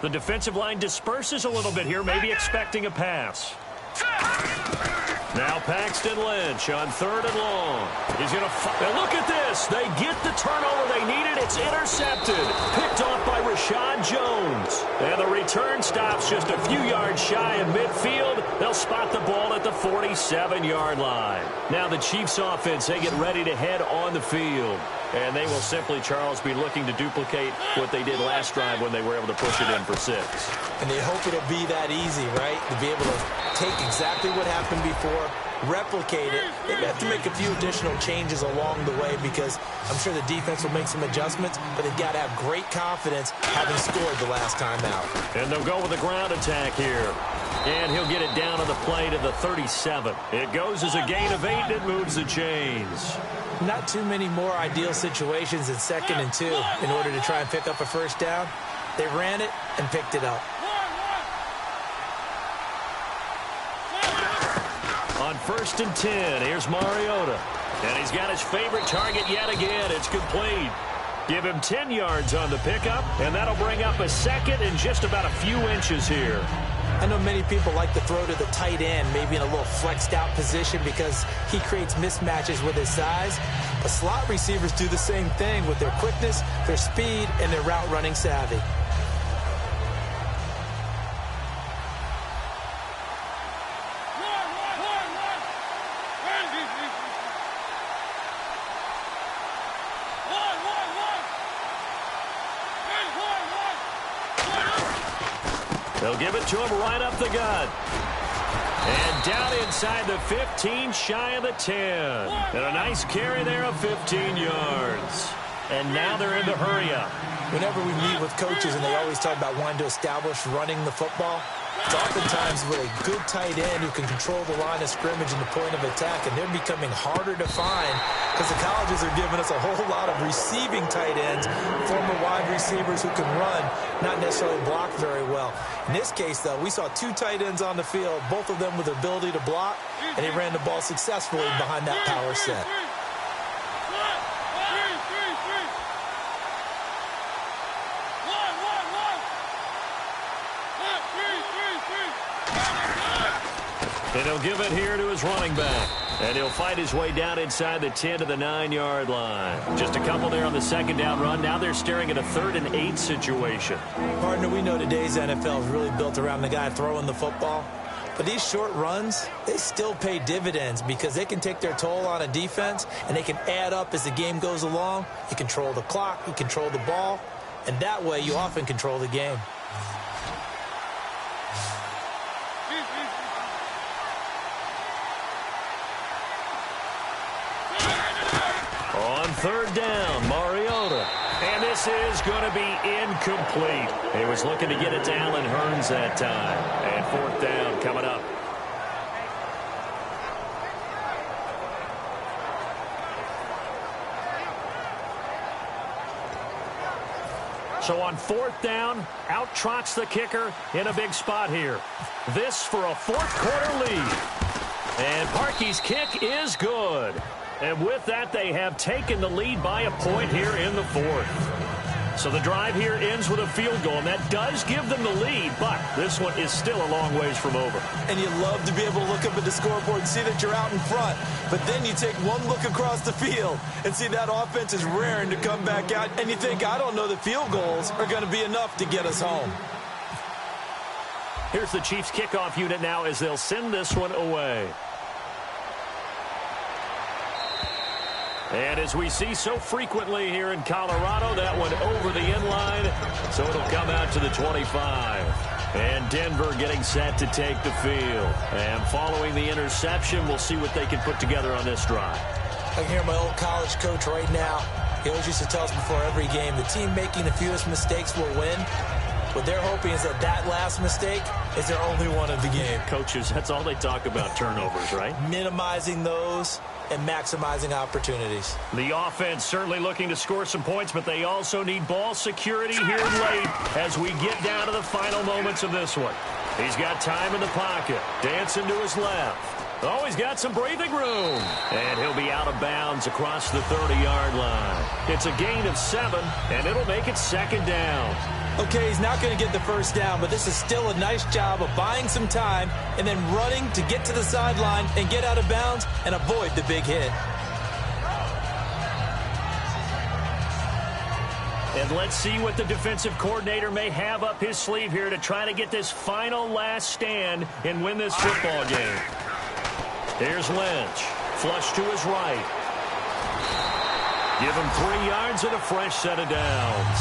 The defensive line disperses a little bit here, maybe expecting a pass. Now Paxton Lynch on 3rd and long. He's going to and look at this. They get the turnover they needed. It's intercepted. Picked off by Rashad Jones. And the return stops just a few yards shy of midfield. They'll spot the ball at the 47-yard line. Now the Chiefs offense, they get ready to head on the field. And they will simply, Charles, be looking to duplicate what they did last drive when they were able to push it in for 6.
And they hope it'll be that easy, right? To be able to take exactly what happened before, replicate it. They have to make a few additional changes along the way because I'm sure the defense will make some adjustments, but they've got to have great confidence having scored the last time out.
And they'll go with a ground attack here. And he'll get it down on the play to the 37. It goes as a gain of 8 and it moves the chains.
Not too many more ideal situations in 2nd and 2 in order to try and pick up a first down. They ran it and picked it up.
On 1st and 10, here's Mariota. And he's got his favorite target yet again. It's complete. Give him 10 yards on the pickup, and that'll bring up a 2nd and just about a few inches here.
I know many people like to throw to the tight end, maybe in a little flexed out position because he creates mismatches with his size. But slot receivers do the same thing with their quickness, their speed, and their route running savvy.
They'll give it to him right up the gut. And down inside the 15, shy of the 10. And a nice carry there of 15 yards. And now they're in the hurry up.
Whenever we meet with coaches and they always talk about wanting to establish running the football, It's oftentimes with a good tight end who can control the line of scrimmage and the point of attack, and they're becoming harder to find because the colleges are giving us a whole lot of receiving tight ends, former wide receivers who can run, not necessarily block very well. In this case, though, we saw two tight ends on the field, both of them with the ability to block, and they ran the ball successfully behind that power set.
And he'll give it here to his running back. And he'll fight his way down inside the 10 to the 9-yard line. Just a couple there on the second down run. Now they're staring at a 3rd and 8 situation.
Partner, we know today's NFL is really built around the guy throwing the football. But these short runs, they still pay dividends because they can take their toll on a defense, and they can add up as the game goes along. You control the clock, you control the ball, and that way you often control the game.
On 3rd down, Mariota. And this is going to be incomplete. He was looking to get it to Allen Hurns that time. And 4th down coming up. So on 4th down, out trots the kicker in a big spot here. This for a 4th quarter lead. And Parkey's kick is good. And with that, they have taken the lead by a point here in the 4th. So the drive here ends with a field goal, and that does give them the lead, but this one is still a long ways from over.
And you love to be able to look up at the scoreboard and see that you're out in front, but then you take one look across the field and see that offense is raring to come back out, and you think, I don't know that field goals are going to be enough to get us home.
Here's the Chiefs kickoff unit now as they'll send this one away. And as we see so frequently here in Colorado, that one over the end line, so it'll come out to the 25. And Denver getting set to take the field. And following the interception, we'll see what they can put together on this drive.
I can hear my old college coach right now. He always used to tell us before every game, the team making the fewest mistakes will win. What they're hoping is that that last mistake is their only one of the game.
Coaches, that's all they talk about, turnovers, right?
Minimizing those and maximizing opportunities.
The offense certainly looking to score some points, but they also need ball security here late as we get down to the final moments of this one. He's got time in the pocket, dancing to his left. Oh, he's got some breathing room. And he'll be out of bounds across the 30-yard line. It's a gain of 7, and it'll make it 2nd down.
Okay, he's not going to get the first down, but this is still a nice job of buying some time and then running to get to the sideline and get out of bounds and avoid the big hit.
And let's see what the defensive coordinator may have up his sleeve here to try to get this final last stand and win this football game. Here's Lynch. Flush to his right. Give him 3 yards and a fresh set of downs.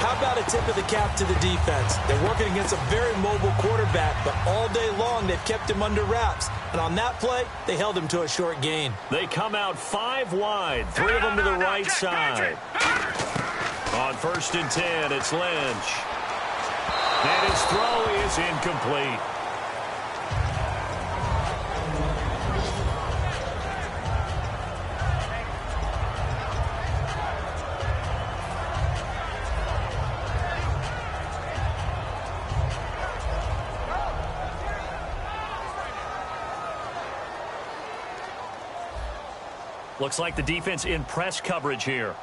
How about a tip of the cap to the defense? They're working against a very mobile quarterback, but all day long they've kept him under wraps. And on that play, they held him to a short gain.
They come out 5 wide, 3 of them to the right side. On 1st and 10, it's Lynch. And his throw is incomplete. Looks like the defense in press coverage here.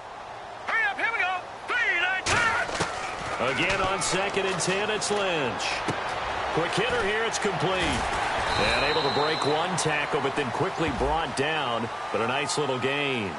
Hurry up, here we go. 3, 9, 10.
Again on 2nd and 10, it's Lynch. Quick hitter here, it's complete. And able to break one tackle, but then quickly brought down, but a nice little gain.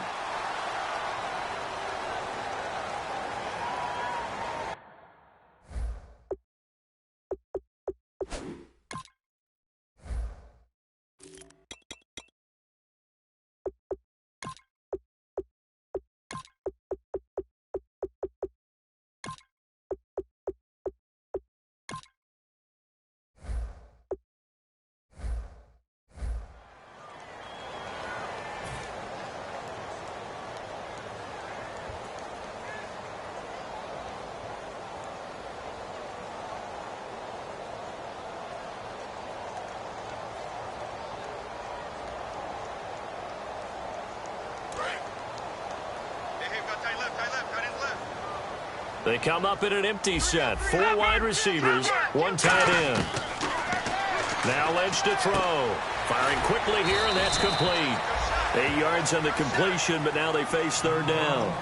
They come up in an empty set. 4 wide receivers, 1 tight end. Now Lynch to throw. Firing quickly here, and that's complete. 8 yards on the completion, but now they face 3rd down.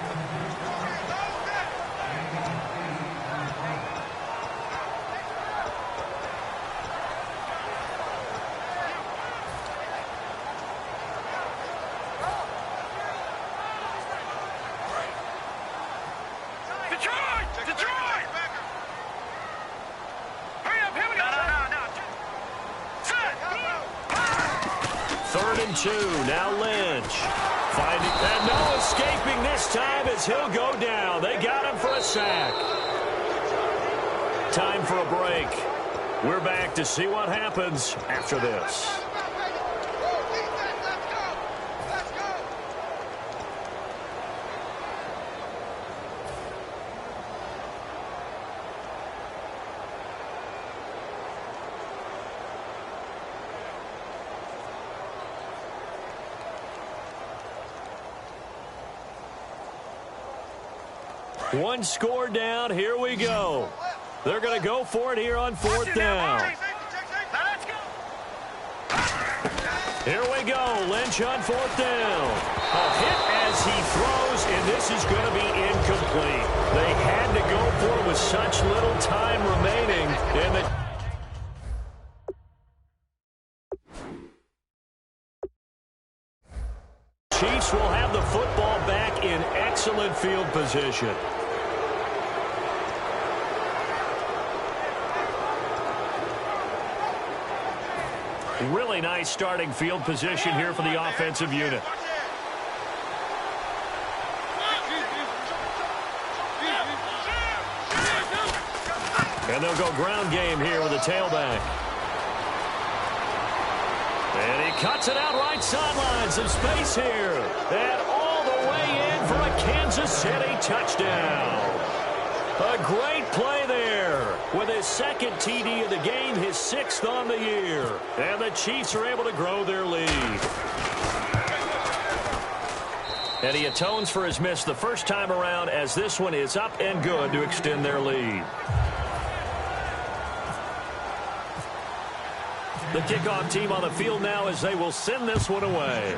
Now Lynch finding, and no escaping this time as he'll go down. They got him for a sack. Time for a break. We're back to see what happens after this. One score down. Here we go. They're going to go for it here on 4th down. Here we go. Lynch on 4th down. A hit as he throws, and this is going to be incomplete. They had to go for it with such little time remaining. And the Chiefs will have the football back in excellent field position. Really nice starting field position here for the offensive unit. And they'll go ground game here with a tailback. And he cuts it out right sideline. Some space here. And all the way in for a Kansas City touchdown. A great play there with his 2nd TD of the game, his 6th on the year. And the Chiefs are able to grow their lead. And he atones for his miss the first time around as this one is up and good to extend their lead. The kickoff team on the field now as they will send this one away.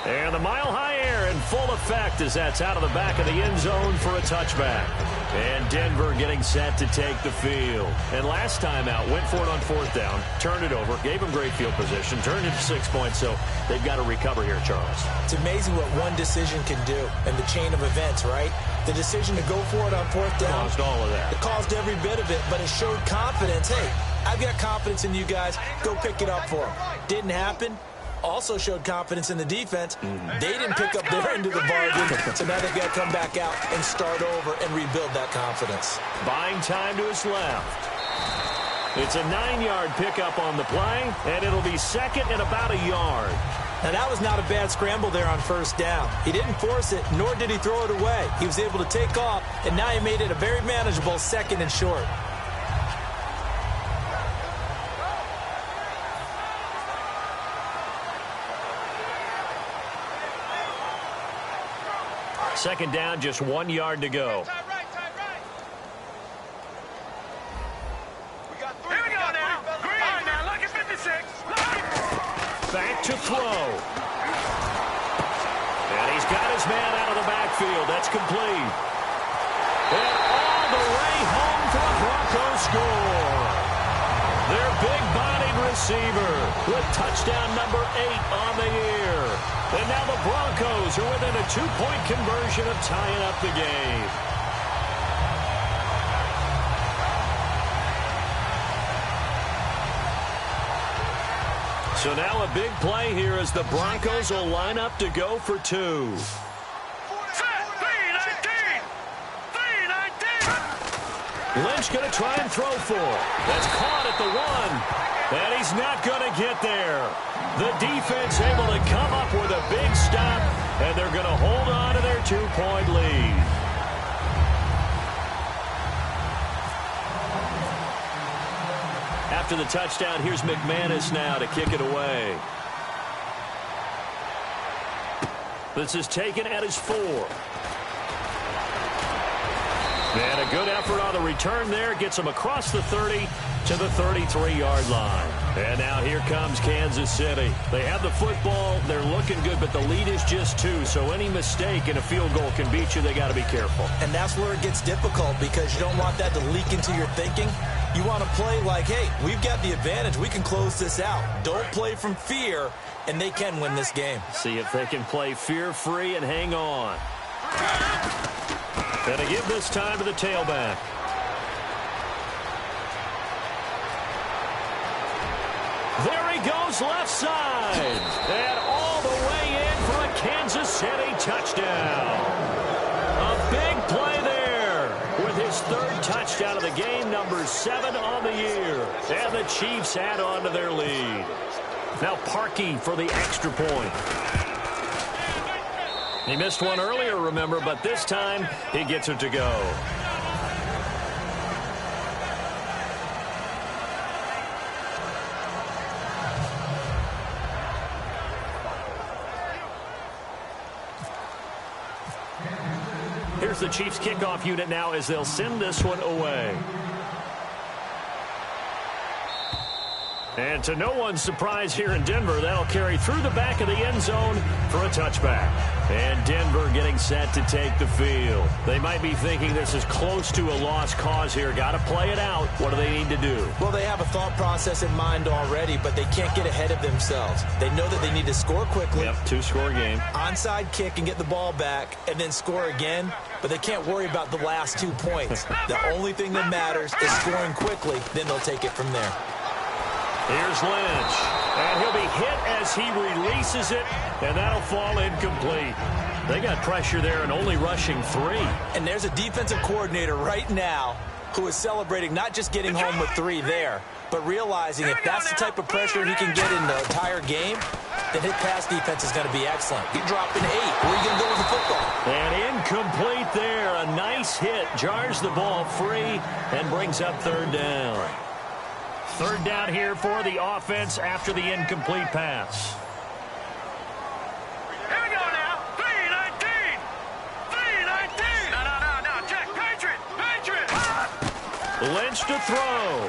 And the mile-high air in full effect as that's out of the back of the end zone for a touchback. And Denver getting set to take the field. And last time out, went for it on 4th down, turned it over, gave them great field position, turned it to 6 points, so they've got to recover here, Charles.
It's amazing what one decision can do in the chain of events, right? The decision to go for it on 4th down.
Caused all of that.
It caused every bit of it, but it showed confidence. Hey, I've got confidence in you guys. Go pick it up for them. Didn't happen. Also showed confidence in the defense. They didn't pick up their end of the bargain, so now they've got to come back out and start over and rebuild that confidence.
Buying time to his left. It's a 9-yard pickup on the play, and it'll be 2nd and about a yard.
Now, that was not a bad scramble there on 1st down. He didn't force it, nor did he throw it away. He was able to take off, and now he made it a very manageable 2nd and short.
Second down, just 1 yard to go.
Here we go now. Green. All right, now look at 56.
Back to throw. And he's got his man out of the backfield. That's complete. And all the way home for a Broncos score. Their big-bodied receiver with touchdown number 8 on the year. And now the Broncos are within a 2-point conversion of tying up the game. So now a big play here as the Broncos will line up to go for 2. Lynch going to try and throw for. That's caught at the 1. And he's not going to get there. The defense able to come up with a big stop, and they're going to hold on to their 2-point lead. After the touchdown, here's McManus now to kick it away. This is taken at his 4. And a good effort on the return there. Gets him across the 30 to the 33-yard line. And now here comes Kansas City. They have the football. They're looking good, but the lead is just 2. So any mistake in a field goal can beat you. They got to be careful.
And that's where it gets difficult because you don't want that to leak into your thinking. You want to play like, hey, we've got the advantage. We can close this out. Don't play from fear, and they can win this game.
See if they can play fear-free and hang on. And to give this time to the tailback. There he goes left side. And all the way in for a Kansas City touchdown. A big play there with his 3rd touchdown of the game, number 7 on the year. And the Chiefs add on to their lead. Now Parkey for the extra point. He missed one earlier, remember, but this time he gets it to go. Here's the Chiefs kickoff unit now as they'll send this one away. And to no one's surprise here in Denver, that'll carry through the back of the end zone for a touchback. And Denver getting set to take the field. They might be thinking this is close to a lost cause here. Got to play it out. What do they need to do?
Well, they have a thought process in mind already, but they can't get ahead of themselves. They know that they need to score quickly.
Yep, 2-score game.
Onside kick and get the ball back and then score again, but they can't worry about the last 2 points. The only thing that matters is scoring quickly, then they'll take it from there.
Here's Lynch, and he'll be hit as he releases it, and that'll fall incomplete. They got pressure there and only rushing 3.
And there's a defensive coordinator right now who is celebrating not just getting home with 3 there, but realizing if that's the type of pressure he can get in the entire game, then his pass defense is going to be excellent. You're dropping 8. Where are you going to go with the football?
And incomplete there. A nice hit. Jars the ball free and brings up 3rd down. 3rd down here for the offense after the incomplete pass.
Here we go now. 3-19. 3-19. No. Check. Patriot.
Lynch to throw.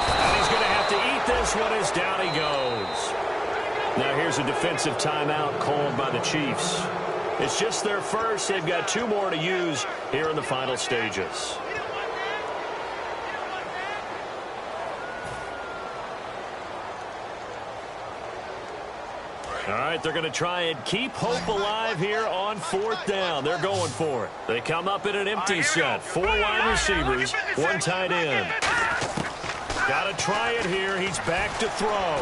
And he's going to have to eat this one as down he goes. Now here's a defensive timeout called by the Chiefs. It's just their first. They've got 2 more to use here in the final stages. All right, they're going to try and keep hope alive here on 4th down. They're going for it. They come up in an empty set. 4 wide receivers, 1 tight end. Got to try it here. He's back to throw.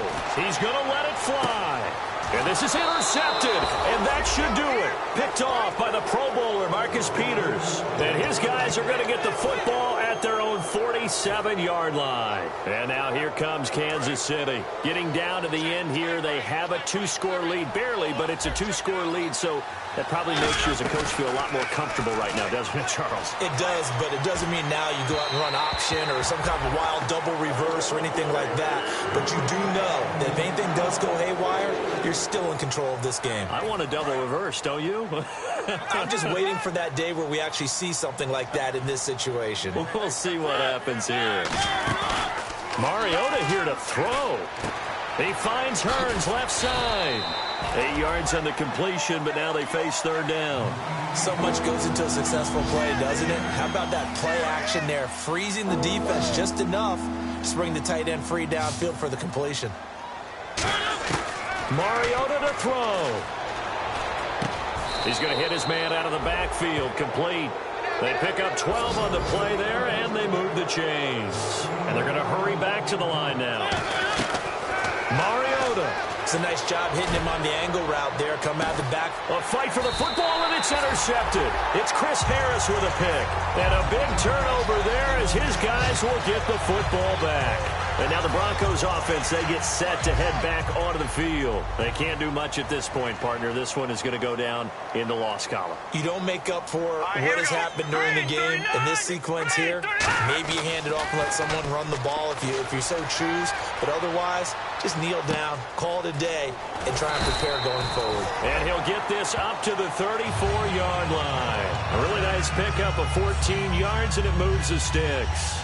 He's going to let it fly. And this is intercepted, and that should do it. Picked off by the Pro Bowler, Marcus Peters. And his guys are going to get the football at their own 47-yard line. And now here comes Kansas City. Getting down to the end here, they have a 2-score lead. Barely, but it's a 2-score lead, so that probably makes you as a coach feel a lot more comfortable right now, doesn't it, Charles?
It does, but it doesn't mean now you go out and run option or some kind of wild double reverse or anything like that. But you do know that if anything does go haywire, you're still in control of this game.
I want a double reverse, don't you?
I'm just waiting for that day where we actually see something like that in this situation.
We'll see what happens here. Mariota here to throw. He finds Hearns left side. 8 yards on the completion, but now they face 3rd down.
So much goes into a successful play, doesn't it? How about that play action there, freezing the defense just enough to bring the tight end free downfield for the completion.
Mariota to throw. He's going to hit his man out of the backfield, complete. They pick up 12 on the play there, and they move the chains. And they're going to hurry back to the line now. Mariota.
It's a nice job hitting him on the angle route there. Come out the back.
A fight for the football, and it's intercepted. It's Chris Harris with a pick. And a big turnover there as his guys will get the football back. And now the Broncos offense, they get set to head back onto the field. They can't do much at this point, partner. This one is going to go down in the loss column.
You don't make up for what has happened during the game. In this sequence here, maybe you hand it off and let someone run the ball if you so choose. But otherwise, just kneel down, call it a day, and try and prepare going forward.
And he'll get this up to the 34-yard line. A really nice pickup of 14 yards, and it moves the sticks.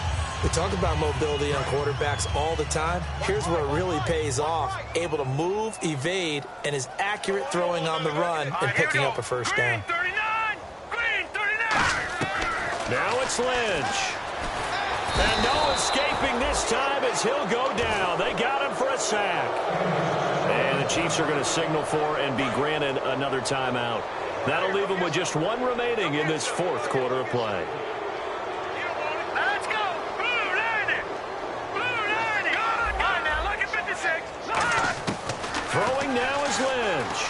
We talk about mobility on quarterbacks all the time. Here's where it really pays off. Able to move, evade, and is accurate throwing on the run and picking up a first down.
Now it's Lynch. And no escaping this time as he'll go down. They got him for a sack. And the Chiefs are going to signal for and be granted another timeout. That'll leave them with just one remaining in this fourth quarter of play. Throwing now is Lynch.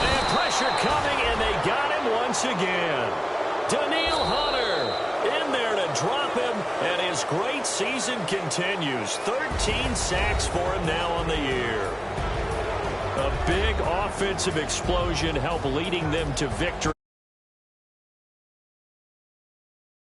And pressure coming, and they got him once again. Daniil Hunter in there to drop him, and his great season continues. 13 sacks for him now on the year. A big offensive explosion helped leading them to victory.